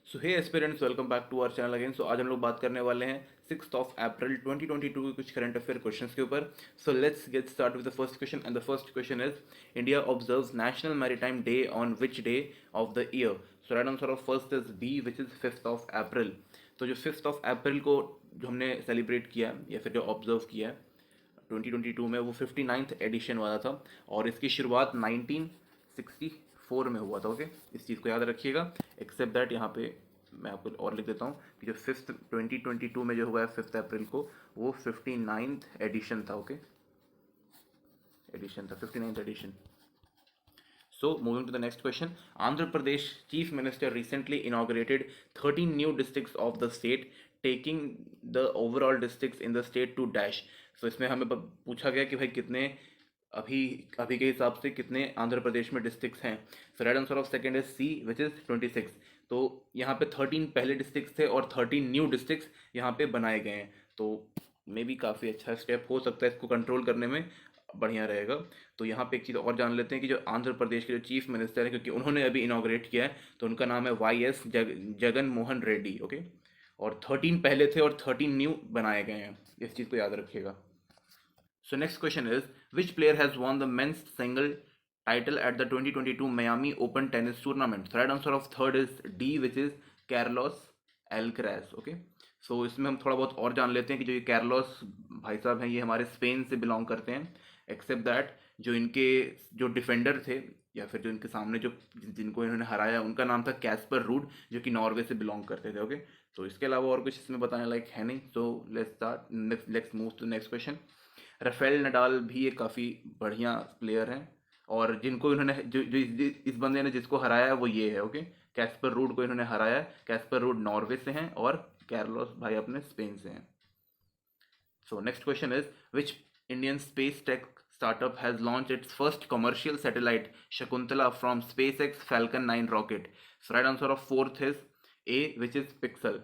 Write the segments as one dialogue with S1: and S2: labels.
S1: So hey aspirants, welcome back to our channel again. So आज हम लोग बात करने वाले हैं 6 अप्रैल 2022 के कुछ करंट अफेयर क्वेश्चंस के ऊपर। So let's get start with the first question and the first question is India observes National Maritime Day on which day of the year. So right answer of first is B which is 5 April. तो जो 5 अप्रैल को जो हमने celebrate किया या फिर जो observe किया 2022 में, वो 59th एडिशन वाला था और इसकी शुरुआत 1964 में हुआ था। ओके, इस चीज़ को याद रखिएगा। एक्सेप्ट दैट यहाँ पे मैं आपको और लिख देता हूँ कि जो 2022 में जो हुआ है 5 अप्रैल को, वो 59th एडिशन था। ओके, एडिशन था, 59th edition. So, moving to the next question. Andhra Pradesh Chief Minister recently inaugurated 13 new districts of the state, taking the overall districts in the state to dash. So, इसमें हमें पूछा गया कि भाई कितने अभी अभी के हिसाब से कितने आंध्र प्रदेश में डिस्ट्रिक्ट्स हैं। So right answer of second is C which is 26। तो यहाँ पे 13 पहले डिस्ट्रिक्ट्स थे और 13 न्यू डिस्ट्रिक्ट्स यहाँ पे बनाए गए हैं। तो मे बी काफ़ी अच्छा स्टेप हो सकता है इसको कंट्रोल करने में, बढ़िया रहेगा। तो यहाँ पे एक चीज़ और जान लेते हैं कि जो आंध्र प्रदेश के जो चीफ मिनिस्टर हैं, क्योंकि उन्होंने अभी इनॉग्रेट किया है, तो उनका नाम है जगन मोहन रेड्डी। ओके, और 13 पहले थे और 13 न्यू बनाए गए हैं, इस चीज़ को याद रखिएगा। So next question is which player has won the men's single title at the 2022 Miami Open tennis tournament. So right answer of third is D, which is Carlos Alcaraz. Okay, सो इसमें हम थोड़ा बहुत और जान लेते हैं कि जो ये कैरलोस भाई साहब हैं, ये हमारे स्पेन से बिलोंग करते हैं। एक्सेप्ट दैट जो इनके जो डिफेंडर थे या फिर जो इनके सामने जो जिनको इन्होंने हराया, उनका नाम था कैस्पर रूड, जो कि नॉर्वे से बिलोंग करते थे। ओके, तो इसके अलावा और कुछ इसमें बताने लायक है नहीं। So let's move to next question. Rafael Nadal भी एक काफ़ी बढ़िया प्लेयर हैं और जिनको इन्होंने जो इस बंदे ने जिसको हराया है वो ये है। ओके, कैस्पर रूड को इन्होंने हराया है। कैस्पर रूड नॉर्वे से हैं और कैर्लोस भाई अपने स्पेन से हैं। So next question is which Indian space tech startup has launched its first commercial satellite Shakuntala from SpaceX Falcon 9 rocket. So right answer of fourth is A, which is Pixel.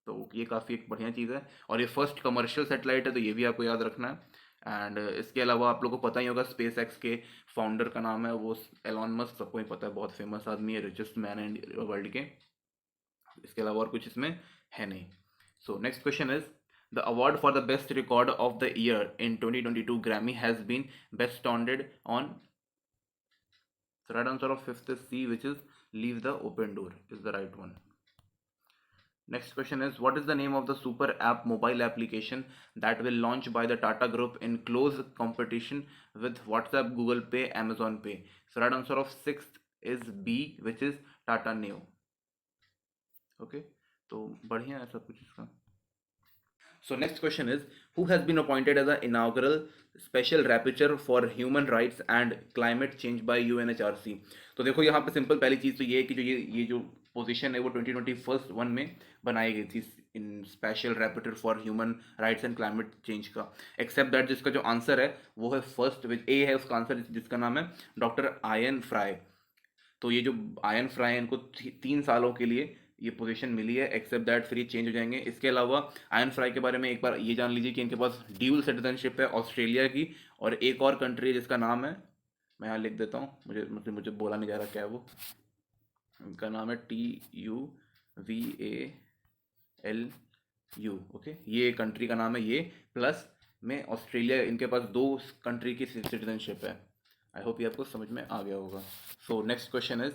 S1: तो ये काफ़ी एक बढ़िया चीज़ है और ये फर्स्ट कमर्शियल सैटेलाइट है, तो ये भी आपको याद रखना है। एंड इसके अलावा आप लोगों को पता ही होगा स्पेस एक्स के फाउंडर का नाम है वो एलॉन मस्क, सबको ही पता है, बहुत फेमस आदमी है, रिचेस्ट मैन इन वर्ल्ड के। इसके अलावा और कुछ इसमें है नहीं। So next question is The award for the best record of the year in 2022 Grammy has been bestonded on. So right answer of fifth is C, which is Leave the Open Door is the right one. Next question is what is the name of the super app mobile application that will launch by the Tata Group in close competition with WhatsApp, Google Pay, Amazon Pay? So right answer of sixth is B, which is Tata Neo. Okay, तो बढ़िया है सब कुछ इसका। So next question is who has been appointed as the inaugural special rapporteur for human rights and climate change by UNHRC? तो देखो यहाँ पे सिंपल पहली चीज़ तो ये है कि जो ये जो पोजीशन है वो 2021 में बनाई गई थी in special rapporteur for human rights and climate change का। एक्सेप्ट दैट जिसका जो आंसर है वो है फर्स्ट, विच ए है उसका आंसर, जिसका नाम है डॉक्टर आयन फ्राई। तो ये जो आयन फ्राई है इनको 3 सालों के लिए ये पोजीशन मिली है। एक्सेप्ट दैट फिर ये चेंज हो जाएंगे। इसके अलावा आयन फ्राई के बारे में एक बार ये जान लीजिए कि इनके पास ड्यूल सिटीजनशिप है ऑस्ट्रेलिया की और एक और कंट्री है जिसका नाम है, मैं यहाँ लिख देता हूँ, मुझे बोला नहीं जा रहा क्या है वो, इनका नाम है TUVALU। ओके, ये कंट्री का नाम है ये, प्लस में ऑस्ट्रेलिया, इनके पास 2 कंट्री की सिटीजनशिप है। आई होप ये आपको समझ में आ गया होगा। So next question is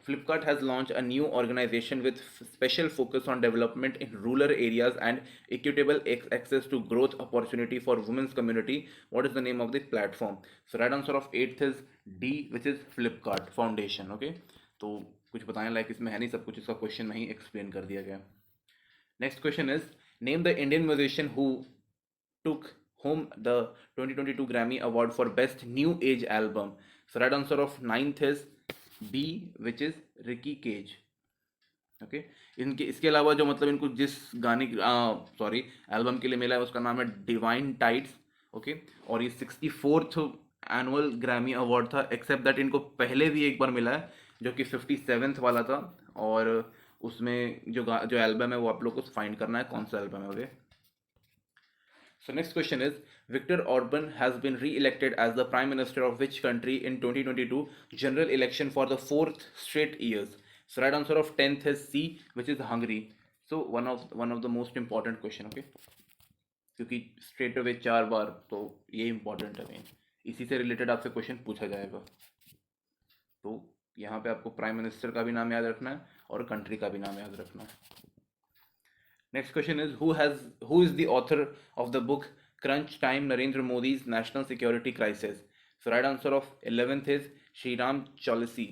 S1: Flipkart has launched a new organization with special focus on development in rural areas and equitable access to growth opportunity for women's community. What is the name of the platform? So right answer of 8th is D, which is Flipkart Foundation. Okay, तो कुछ बताने लायक इसमें है नहीं, सब कुछ इसका question में ही एक्सप्लेन कर दिया गया। Next question is name the Indian musician who took home the 2022 Grammy Award for Best New Age Album. So right answer of 9th is B, which is Ricky Cage. Okay, इनके इसके अलावा जो मतलब इनको जिस गाने सॉरी एल्बम के लिए मिला है उसका नाम है डिवाइन टाइड्स। ओके, और ये 64th एनुअल ग्रैमी अवार्ड था। एक्सेप्ट दैट इनको पहले भी एक बार मिला है जो कि 57th वाला था, और उसमें जो एल्बम है वो आप लोग को फाइंड करना है कौन सा एल्बम है। Okay, so next question is Viktor Orban has been re-elected as the Prime Minister of which country in 2022 general election for the 4th straight years? So right answer of 10th is C, which is Hungary. So one of the most important question, okay, क्योंकि straight away 4 बार तो ये important है main, इसी से related आपसे question पूछा जाएगा। तो यहाँ पे आपको प्राइम मिनिस्टर का भी नाम याद रखना है और कंट्री का भी नाम याद रखना है। Next question is who is the author of the book Crunch Time Narendra Modi's national security crisis. So right answer of 11th is Sreeram Chaulia.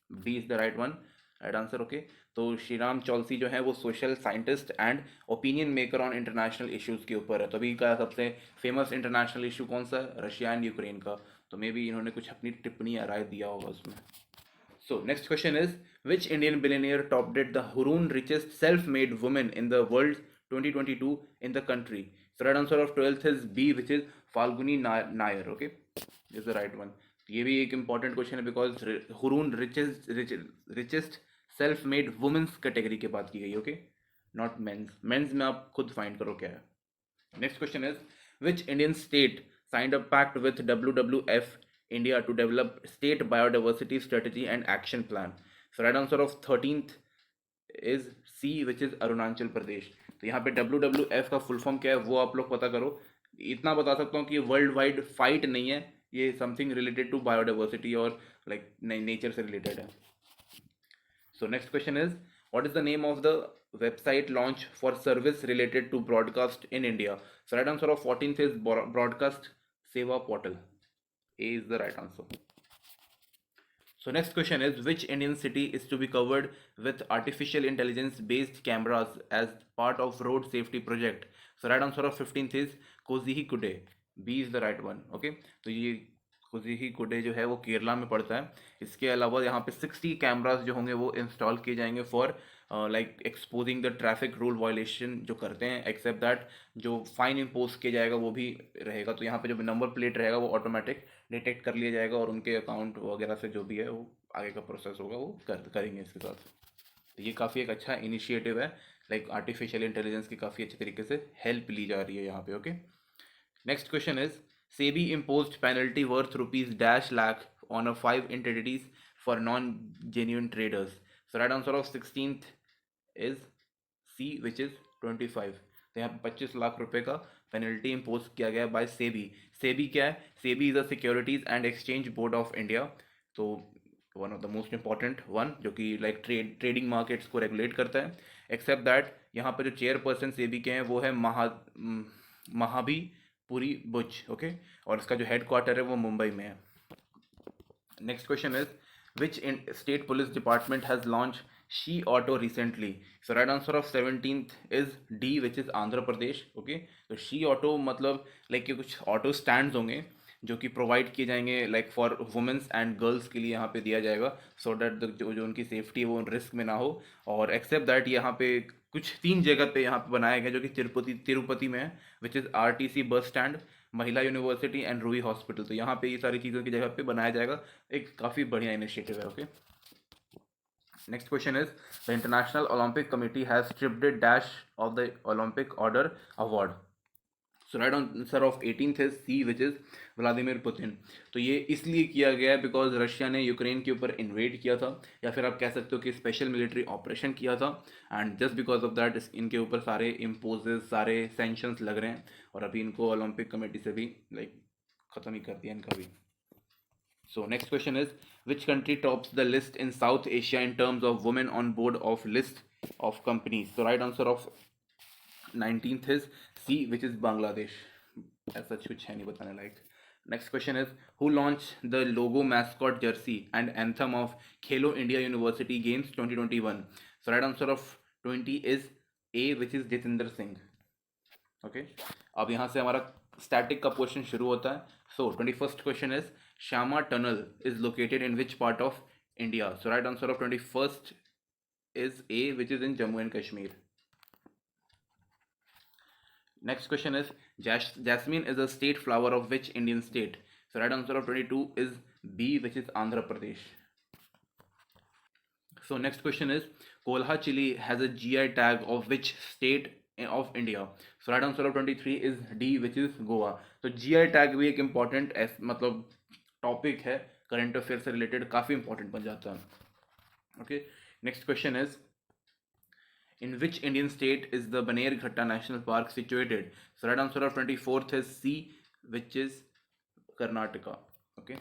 S1: B is the right one, right answer, okay. तो श्रीराम चौलसी जो है वो social scientist and opinion maker on international issues के ऊपर है। तो अभी का सबसे फेमस इंटरनेशनल इशू कौन सा है? रशिया एंड यूक्रेन का। तो मे बी इन्होंने कुछ अपनी टिप्पणी या राय दिया होगा उसमें। So next question is, which Indian billionaire topped the Hurun richest self-made woman in the world 2022 in the country? So right answer of 12th is B, which is Falguni Nair. Okay, is the right one. ये भी एक important question है because Hurun richest self-made women's category के बात की गई, okay, not men's. Men's में आप खुद find करो क्या है। Next question is, which Indian state signed a pact with WWF India to develop state biodiversity strategy and action plan? So right answer of 13th is C, which is Arunachal Pradesh. तो यहाँ पे WWF का full form क्या है वो आप लोग पता करो। इतना बता सकता हूँ कि वर्ल्ड वाइड फाइट नहीं है, ये समथिंग रिलेटेड टू बायोडाइवर्सिटी और लाइक नेचर से रिलेटेड है। So next question is, what is the name of the website launch for service related to broadcast in India? So right answer of 14th is Broadcast Seva Portal. A is the right answer. So next question is, which Indian city is to be covered with artificial intelligence based cameras as part of road safety project? So right answer of 15th is Kozhikode. B is the right one. Okay, तो ये कोझिकोडे जो है वो केरला में पड़ता है। इसके अलावा यहाँ पे 60 कैमरास जो होंगे वो इंस्टॉल किए जाएंगे for like exposing the traffic rule violation जो करते हैं। एक्सेप्ट दैट जो फाइन इम्पोज किया जाएगा वो भी रहेगा। तो यहाँ पे जो नंबर प्लेट रहेगा वो ऑटोमेटिक डिटेक्ट कर लिया जाएगा और उनके अकाउंट वगैरह से जो भी है वो आगे का प्रोसेस होगा वो करेंगे इसके साथ। तो ये काफ़ी एक अच्छा इनिशिएटिव है, लाइक आर्टिफिशियल इंटेलिजेंस की काफ़ी अच्छे तरीके से हेल्प ली जा रही है यहाँ पे। Okay, next question is, SEBI imposed penalty worth rupees dash lakh on a 5 entities for non-genuine traders. So right answer of 16th is C, which is 25. तो यहाँ पे 25 लाख रुपए का पेनल्टी इम्पोज किया गया बाय सेबी। सेबी क्या है? SEBI is the Securities and Exchange Board of India. तो one of the most important one जो कि लाइक ट्रेडिंग मार्केट्स को रेगुलेट करता है। एक्सेप्ट दैट यहाँ पे जो चेयरपर्सन सेबी के हैं वो है महाबी पुरी बुच। ओके, और इसका जो हेड क्वार्टर है वो मुंबई में है। Next question is, which state police department has launch she auto recently? So right answer of 17th is D, which is Andhra Pradesh. Okay, तो शी ऑटो मतलब लाइक कि कुछ ऑटो स्टैंड्स होंगे जो कि प्रोवाइड किए जाएंगे like for women's and girls के लिए यहाँ पे दिया जाएगा, सो दैट जो उनकी सेफ्टी है वो रिस्क में ना हो। और एक्सेप्ट दैट यहाँ पे कुछ 3 जगह पे यहाँ पे बनाया गया जो कि तिरुपति में है, which is RTC bus stand, महिला यूनिवर्सिटी एंड रूही हॉस्पिटल। तो यहाँ पे ये सारी चीज़ों की जगह पे बनाया जाएगा। एक काफ़ी बढ़िया इनिशिएटिव है। Okay, next question is, the International Olympic Committee has stripped dash of the Olympic Order award. So right answer of 18th is C, which is Vladimir Putin. तो ये इसलिए किया गया है बिकॉज रशिया ने यूक्रेन के ऊपर इन्वेड किया था, या फिर आप कह सकते हो कि स्पेशल मिलिट्री ऑपरेशन किया था, and just because of that इनके ऊपर सारे इम्पोजेस सारे सेंक्शंस लग रहे हैं और अभी इनको ओलंपिक कमेटी से भी लाइक ख़त्म ही कर दिया इनका भी। So next question is, which country tops the list in South Asia in terms of women on board of list of companies? So right answer of 19th is C, which is Bangladesh. ऐसा कुछ है नहीं बताने लायक। Next question is, who launched the logo, mascot, jersey and anthem of Khelo India University Games 2021? So right answer of 20 is A, which is Jitinder Singh. Okay, अब यहाँ से हमारा static का क्वेश्चन शुरू होता है। So 21st question is, Shyama tunnel is located in which part of India? So right answer of 21st is A, which is in Jammu and Kashmir. Next question is, jasmine is a state flower of which Indian state? So right answer of 22 is B, which is Andhra Pradesh. So next question is, Kolha chili has a GI tag of which state of India? So right answer of 23 is D, which is Goa. तो GI tag भी एक important मतलब topic है, current affair से related काफ़ी important बन जाता है। Okay, next question is, in which Indian state is the Banerghatta National Park situated? So right answer of 24th is C, which is Karnataka. Okay,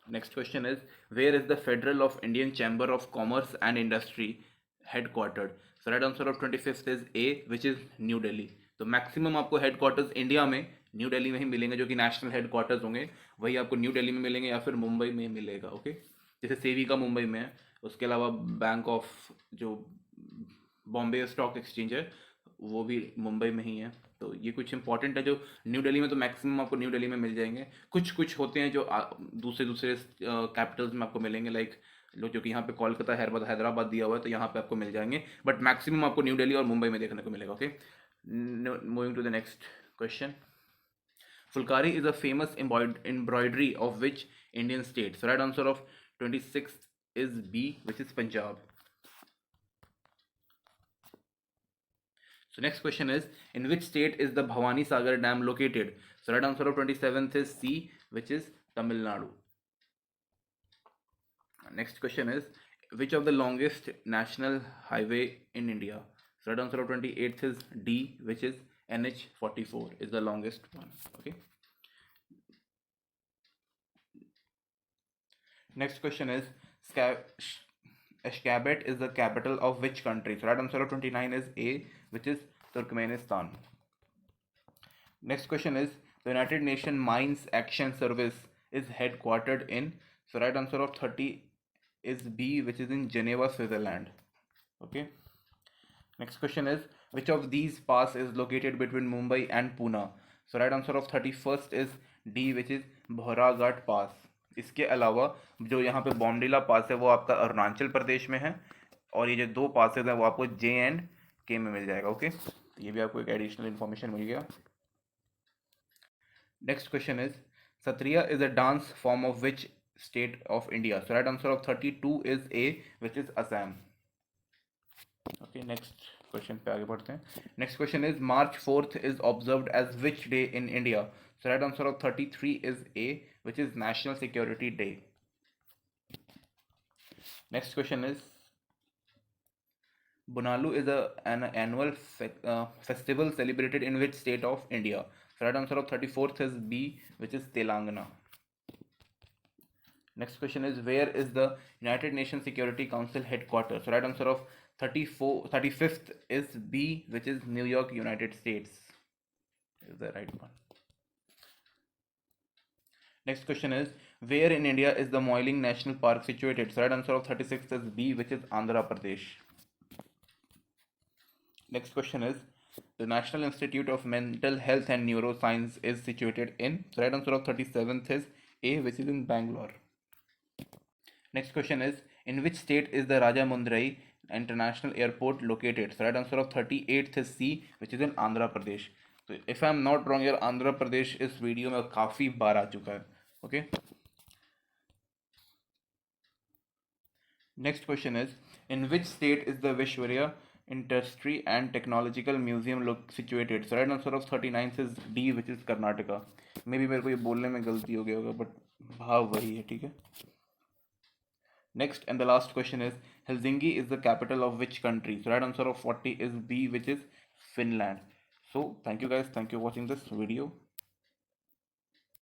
S1: next question is, where is the Federal of Indian Chamber of Commerce and Industry headquartered? So right answer of 25th is A, which is New Delhi. तो maximum आपको headquarters India में new Delhi में ही मिलेंगे, जो कि national headquarters होंगे, वही आपको न्यू दिल्ली में मिलेंगे या फिर मुंबई में मिलेगा. ओके, जैसे सेविका मुंबई में है, उसके अलावा बैंक ऑफ जो बॉम्बे स्टॉक एक्सचेंज है वो भी मुंबई में ही है. तो ये कुछ इंपॉर्टेंट है जो न्यू दिल्ली में, तो मैक्सिमम आपको न्यू दिल्ली में मिल जाएंगे. कुछ कुछ होते हैं जो दूसरे दूसरे कैपिटल्स में आपको मिलेंगे, लाइक जो कि यहाँ पे कोलकाता हैदराबाद दिया हुआ है, तो यहाँ पे आपको मिल जाएंगे, बट मैक्सिमम आपको न्यू दिल्ली और मुंबई में देखने को मिलेगा. Okay, moving to the next question. Phulkari is a famous embroidery of which Indian state? So right answer of 26th is B, which is Punjab. So next question is, in which state is the Bhavani Sagar Dam located? So right answer of 27th is C, which is Tamil Nadu. Next question is, which of the longest national highway in India? So right answer of 28th is D, which is NH44 is the longest one. Okay. Next question is, Ashgabat is the capital of which country? So right answer of 29 is A, which is Turkmenistan. Next question is, the United Nations Mines Action Service is headquartered in? So right answer of 30 is B, which is in Geneva, Switzerland. Okay. Next question is, which of these pass is located between Mumbai and Pune? So right answer of 31st is D, which is Bhauraghat Pass. इसके अलावा जो यहाँ पे बॉम्डिला पास है वो आपका अरुणाचल प्रदेश में है, और ये जो दो पासेज हैं वो आपको J&K में मिल जाएगा. ओके, तो ये भी आपको एक एडिशनल इन्फॉर्मेशन मिल गया. Next question is, Sattriya is a dance form of which state of India? So right answer of 32 is A, which is Assam. Okay, next question पे आगे बढ़ते हैं. Next question is, March 4th is observed as which day in India? So right answer of 33 is A, which is National Security Day. Next question is, Bonalu is an annual festival celebrated in which state of India? So right answer of 34th is B, which is Telangana. Next question is, where is the United Nations Security Council headquarters? So right answer of 35th is B, which is New York, United States. Is the right one. Next question is, where in India is the Moiling National Park situated? So right answer of 36th is B, which is Andhra Pradesh. Next question is, the National Institute of Mental Health and Neuroscience is situated in? So right answer of 37th is A, which is in Bangalore. Next question is, in which state is the Rajamundrai International Airport located? So right answer of 38th is C, which is in Andhra Pradesh. So if I am not wrong here, Andhra Pradesh इस video में काफ़ी बार आ चुका है. Okay. Next question is, in which state is the Vishwarya Industry and Technological Museum situated? So right answer of 39th is D, which is Karnataka. Maybe मेरे को ये बोलने में गलती हो गया होगा, but भाव वही है. ठीक है. Next and the last question is, Helsinki is the capital of which country? So right answer of 40 is B, which is Finland. So thank you guys. Thank you for watching this video.